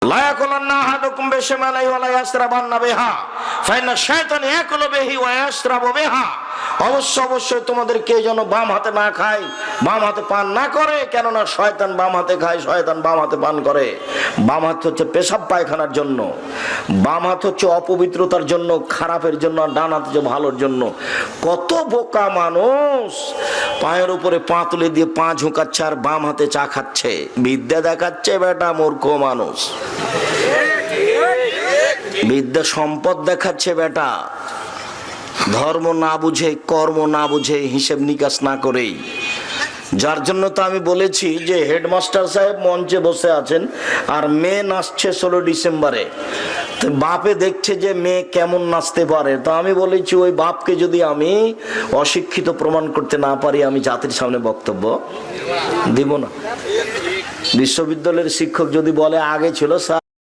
লা ইয়াকুলান্না আহাদুকুম বিশিমালিহি ওয়া লা ইয়াসরাবান্না বিহা ফাইন্না শাইতানা ইয়াকুলু বিহি ওয়া ইয়াসরাবু বিহা। অবশ্যই তোমাদেরকে যেন বাম হাতে না খায়, বাম হাতে পান না করে, কেননা শয়তান বাম হাতে খায়, শয়তান বাম হাতে পান করে। বাম হাত হচ্ছে পেশাব পায়খানার জন্য, বাম হাত হচ্ছে অপবিত্রতার জন্য, খারাপের জন্য, আর ডান হাত হচ্ছে ভালোর জন্য। কত বোকা মানুষ পায়ের উপরে পা তুলে দিয়ে পা ঝুঁকাচ্ছে আর বাম হাতে চা খাচ্ছে, বিদ্যা দেখাচ্ছে বেটা মূর্খ মানুষ। বিদ্যা সম্পদ দেখাচ্ছে বেটা, ধর্ম না বুঝে, কর্ম না বুঝে, হিসেব নিকাশ না করেই। যার জন্য তো আমি বলেছি যে হেডমাস্টার সাহেব মঞ্চে বসে আছেন আর মেয়ে নাচছে 16 ডিসেম্বরে, তো বাপে দেখছে যে মেয়ে কেমন নাচতে পারে। তো আমি বলেছি ওই বাপকে যদি আমি অশিক্ষিত প্রমাণ করতে না পারি, আমি জাতির সামনে বক্তব্য দিব না। বিশ্ববিদ্যালয়ের শিক্ষক যদি বলে আগে ছিল